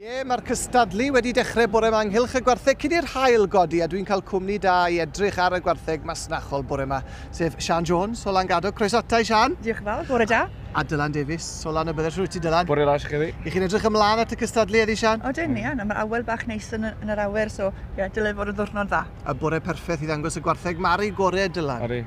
Mae'r cystadlu wedi dechrau bore yma ynghylch y gwartheg cyn i'r haul godi a dwi'n cael cwmni da i edrych ar y gwartheg masnachol bore yma, sef Sian Jones o Langadog. Croesotai, Sian. Diolch yn fawr, bore da. A Dylan Davies o Lan y Byddai. Rwyt ti, Dylan? Bore ras chi ddi. I chi'n edrych ymlaen at y cystadlu eddi, Sian? O, dyn ni, mae'r awel bach neis yn yr awyr, so dylai fod y ddwrnod dda. Y bore perffaith i ddangos y gwartheg. Mari gorau, Dylan. Ari,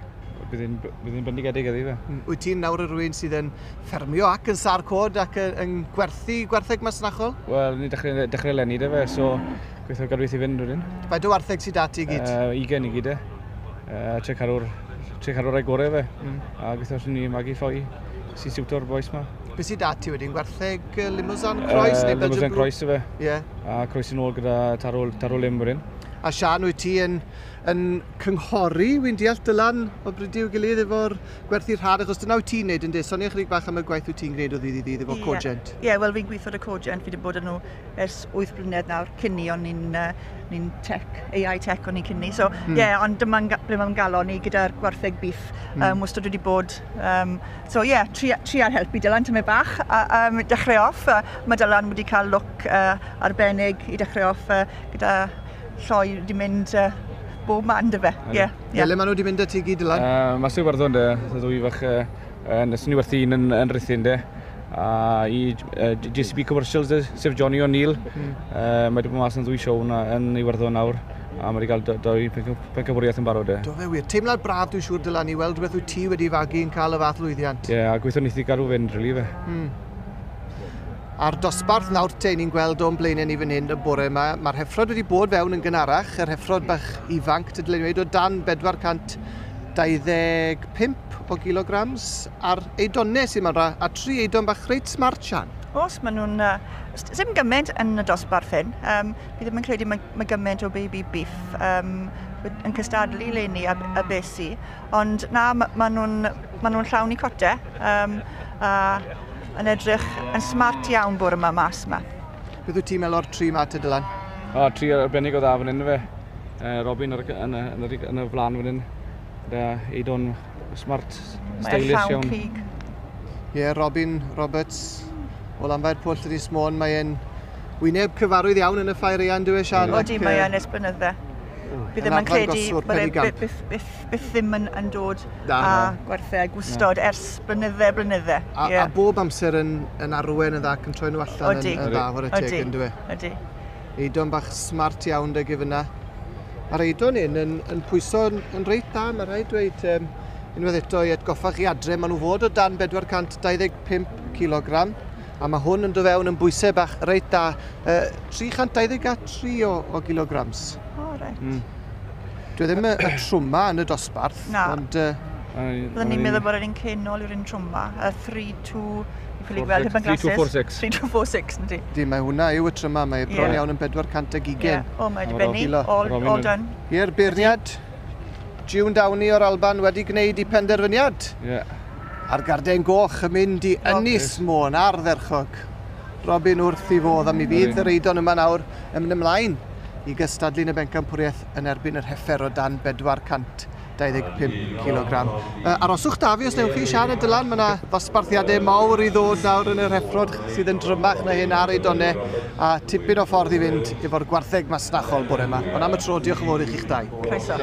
bydd hi'n bendigedig eddi fe. Wyt ti'n nawr y rhywun sydd yn ffermio ac yn sar cod ac yn gwerthu gwartheg masnachol? Wel, ni dechrau lenni da fe, so gweithio gadwith i fynd rydyn. Faint o wartheg sydd dati i gyd? 20 i gyd e. Tre carwr ai gorau fe. A gweithio sy'n ni magu ffoi sy'n siwto'r boes ma. Beth sydd dati wedyn? Gwartheg Limousin Croes? Limousin Croes y fe. Ie. A Croes yn ôl gyda taro lim rydyn. A Sian, wyt ti yn cynghori, wy'n deall, Dylan o bryd i'w gilydd efo'r gwerthu'r rhad, achos dyna wyt ti'n neud yn de. Sonia chrig bach am y gwaith wyt ti'n gwneud o ddydd i ddydd efo Cogent. Ie, wel fi'n gweithio y Cogent, fi wedi bod yn nhw ers 8 blynedd nawr cynni, ond ni'n AI tech o'n ni'n cynni. So, ond dyma'n galon ni gyda'r gwartheg beef, wastad wedi bod. So, tri ar helpu Dylan, tyma bach, a dechrau off. Mae Dylan wedi cael look arbennig i dechrau off gyda lloi wedi mynd bob man dy fe. Le maen nhw wedi mynd â ti gyd, Dylan? Mae sy'n werddon de, ddwy fach, nes ni werthu un yn rhythyn de. A i JCB Commercials de, sef Johnny O'Neill. Mae wedi bod mas yn ddwy siow yn ei werddon nawr. A mae wedi cael doi pencampwriaeth yn barod de. Do fe wir. Teimlad braf dwi'n siŵr, Dylan, i weld rhywbeth wyt ti wedi fagu yn cael y fath lwyddiant. Ie, a gweithio neithi garw fynd, rili fe. A'r dosbarth nawr te ni'n gweld o'n blaenau ni fan hyn y bore yma, mae'r heffrod wedi bod fewn yn gynharach, yr heffrod bach ifanc, dydyn ni'n o dan 425 o kilograms, a'r eidonau sy'n ma'n a 3 eidon bach reit smart, Sian. Os, maen nhw'n... Ddim gymaint yn y dosbarth hyn. Fi ddim yn credu mae gymaint o baby beef yn cystadlu leni a besi, ond na, maen nhw'n llawn i cotau. Yn edrych yn smart iawn bore yma mas yma. Beth wyt ti'n meddwl o'r tri ma te, Dylan? Tri arbennig o dda fan hyn fe. Robin yn y flan fan hyn. Eidon smart, stylish iawn. Mae'n llawn cig. Ie, Robin Roberts o Lanfair Pwll Ynys Môn. Mae'n wyneb cyfarwydd iawn yn y ffair ean, dwi e, Sian? Odi, mae yn esbynydde. Fi ddim yn credu byth ddim yn dod â gwerthau gwstod ers blynydde. A bob amser yn arwen yn dda, yn troi nhw allan yn dda, o'r teg yn dwi. Odi. Eidon bach smart iawn dy gyfyna. Mae'r eidon yn pwyso yn reit da, mae rhaid dweud unwaith eto i atgoffa chi adre, maen nhw fod o dan 425 kg. A mae hwn yn dod fewn yn bwysau bach reit da, 323 o kilograms. O, reit. Dwi ddim y trwma yn y dosbarth, ond... Byddwn ni'n meddwl bod yn cenol yw'r un trwma, 3246. 3246, ydy. Di, mae hwnna yw y tryma, mae bron iawn yn 420. O, mae wedi benni, all done. I'r beirniad, June Downey o'r Alban wedi gwneud i penderfyniad. A'r garden goch yn mynd i Ynys Môn ardderchog. Robin wrth i fodd am i fydd yr eidon yma nawr yn mynd ymlaen i gystadlu'n y bencampwriaeth yn erbyn yr heffer o dan 425 kg. Aroswch da fi os newch chi, Sian a Dylan, mae yna ddosbarthiadau mawr i ddod nawr yn yr heffrod sydd yn drymach na hyn ar eidonau a tipyn o ffordd i fynd efo'r gwartheg masnachol bore yma. Ond am y tro, diolch yn fawr i chi'ch dau. Croeso.